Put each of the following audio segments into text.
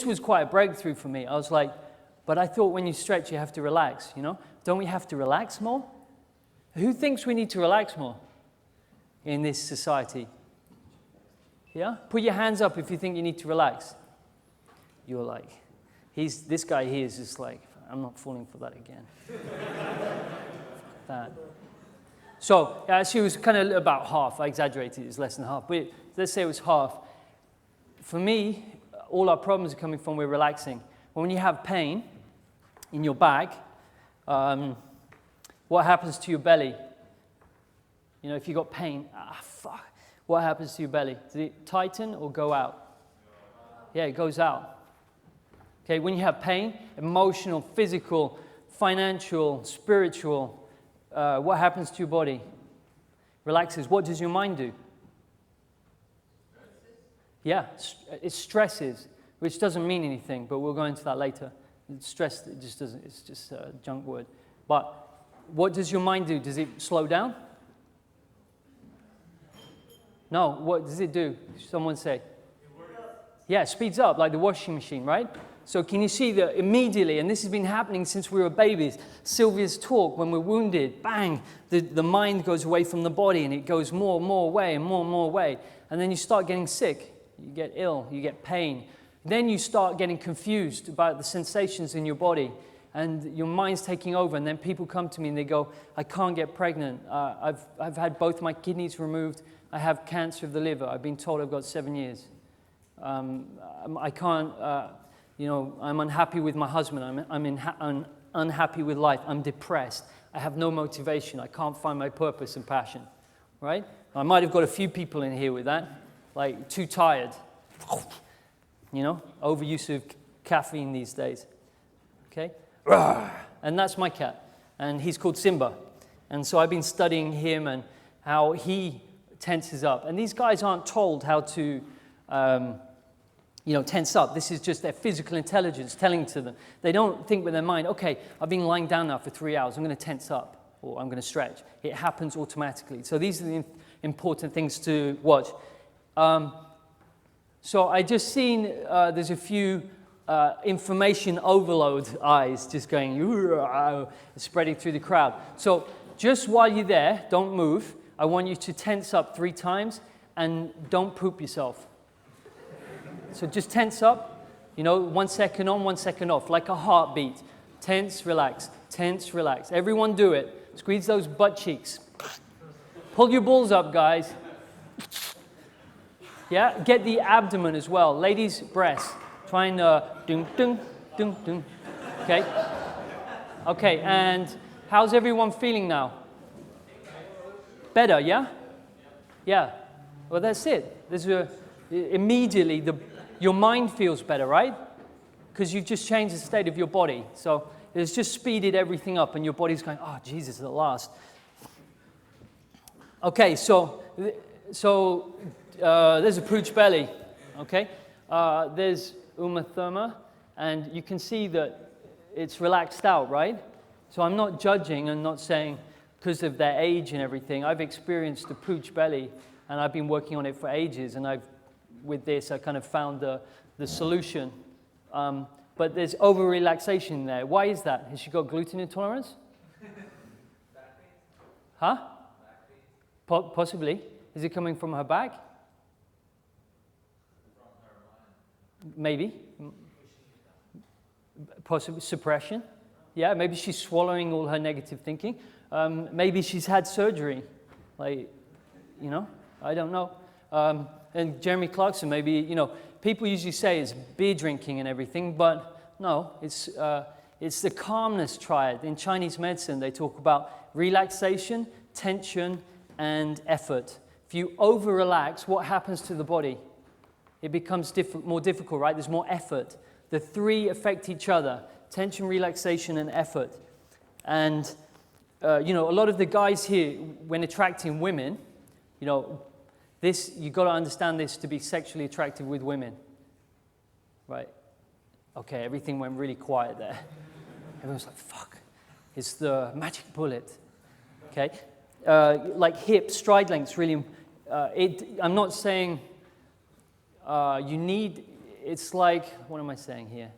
this was quite a breakthrough for me. I was like, but I thought when you stretch, you have to relax, you know? Don't we have to relax more? Who thinks we need to relax more in this society? Yeah? Put your hands up if you think you need to relax. You're like, this guy here is just like, I'm not falling for that again. That. So, actually it was kind of about half. I exaggerated, it was less than half. But let's say it was half. For me, all our problems are coming from we're relaxing. When you have pain in your back, what happens to your belly? You know, if you got pain, fuck. What happens to your belly? Does it tighten or go out? Yeah, it goes out. Okay, when you have pain, emotional, physical, financial, spiritual, what happens to your body? Relaxes. What does your mind do? Yeah, it stresses, which doesn't mean anything, but we'll go into that later. Stress, it just doesn't, it's just a junk word. But what does your mind do? Does it slow down? No, what does it do? Someone say. Yeah, it speeds up, like the washing machine, right? So can you see that immediately, and this has been happening since we were babies, Sylvia's talk, when we're wounded, bang, the mind goes away from the body, and it goes more and more away, and more away. And then you start getting sick, you get ill, you get pain. Then you start getting confused about the sensations in your body, and your mind's taking over, and then people come to me and they go, I can't get pregnant, I've had both my kidneys removed, I have cancer of the liver, I've been told I've got 7 years. I can't, I'm unhappy with my husband, I'm unhappy with life, I'm depressed, I have no motivation, I can't find my purpose and passion, right? I might have got a few people in here with that, like too tired, you know, overuse of caffeine these days, okay? And that's my cat, and he's called Simba. And so I've been studying him and how he tenses up. And these guys aren't told how to, tense up. This is just their physical intelligence telling to them. They don't think with their mind, okay, I've been lying down now for 3 hours, I'm going to tense up, or I'm going to stretch. It happens automatically. So these are the important things to watch. So I just seen there's a few information overload eyes just going, spreading through the crowd. So just while you're there, don't move. I want you to tense up 3 times and don't poop yourself. So just tense up, 1 second on, 1 second off, like a heartbeat. Tense, relax, tense, relax. Everyone do it. Squeeze those butt cheeks. Pull your balls up, guys. Yeah, get the abdomen as well. Ladies, breasts. Try and ding, ding, ding, ding. Okay? Okay, and how's everyone feeling now? Better, yeah? Yeah. Well, that's it. Immediately, your mind feels better, right? Because you've just changed the state of your body. So it's just speeded everything up, and your body's going, oh, Jesus, at last. Okay, so there's a pooch belly, okay? There's umatherma, and you can see that it's relaxed out, right? So I'm not judging and not saying because of their age and everything. I've experienced a pooch belly, and I've been working on it for ages, and with this, I kind of found the solution. But there's over-relaxation there. Why is that? Has she got gluten intolerance? Huh? Possibly. Is it coming from her back? Maybe. Possibly suppression. Yeah, maybe she's swallowing all her negative thinking. Maybe she's had surgery. I don't know. And Jeremy Clarkson, maybe, people usually say it's beer drinking and everything, but no, it's the calmness triad. In Chinese medicine, they talk about relaxation, tension, and effort. If you over-relax, what happens to the body? It becomes more difficult, right? There's more effort. The 3 affect each other: tension, relaxation, and effort. And, a lot of the guys here, when attracting women, you've got to understand this to be sexually attractive with women, right? Okay, everything went really quiet there. Everyone's like, fuck, it's the magic bullet, okay? Like hip, stride lengths, really, I'm not saying you need it's like, what am I saying here?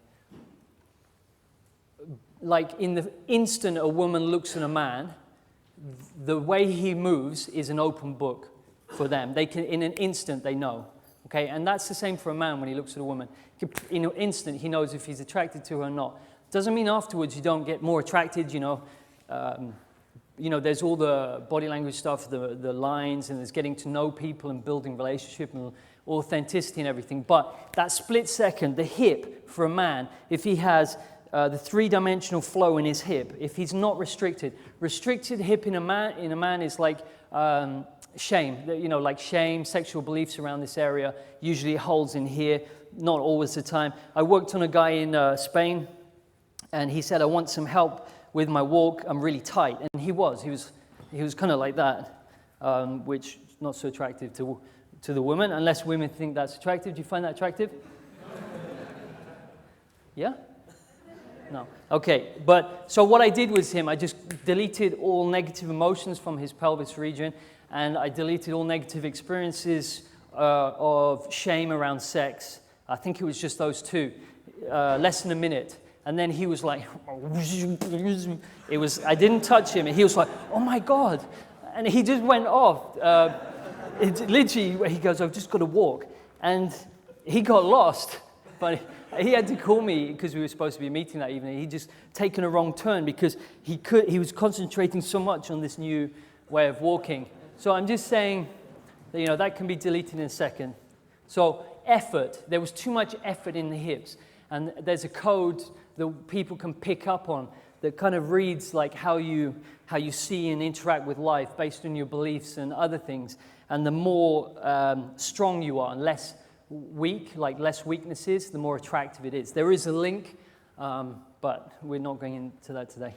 Like in the instant a woman looks at a man, the way he moves is an open book for them. They can, in an instant, they know. Okay, and that's the same for a man when he looks at a woman. In an instant, he knows if he's attracted to her or not. Doesn't mean afterwards you don't get more attracted. There's all the body language stuff, the lines, and there's getting to know people and building relationship and authenticity and everything. But that split second, the hip for a man, if he has the three-dimensional flow in his hip, if he's not restricted hip in a man is like shame, like shame, sexual beliefs around this area. Usually it holds in here, not always the time. I worked on a guy in Spain, and he said, I want some help with my walk. I'm really tight. And he was kind of like that, which is not so attractive to the woman, unless women think that's attractive. Do you find that attractive? Yeah? No. Okay, but so what I did with him, I just deleted all negative emotions from his pelvis region, and I deleted all negative experiences of shame around sex. I think it was just those two, less than a minute. And then he was like, I didn't touch him, and he was like, oh my God. And he just went off. Literally, he goes, I've just got to walk. And he got lost. But he had to call me because we were supposed to be meeting that evening. He'd just taken a wrong turn because he was concentrating so much on this new way of walking. So I'm just saying that, that can be deleted in a second. So effort, there was too much effort in the hips. And there's a code that people can pick up on that kind of reads like how you see and interact with life based on your beliefs and other things. And the more strong you are and less weak, like less weaknesses, the more attractive it is. There is a link, but we're not going into that today.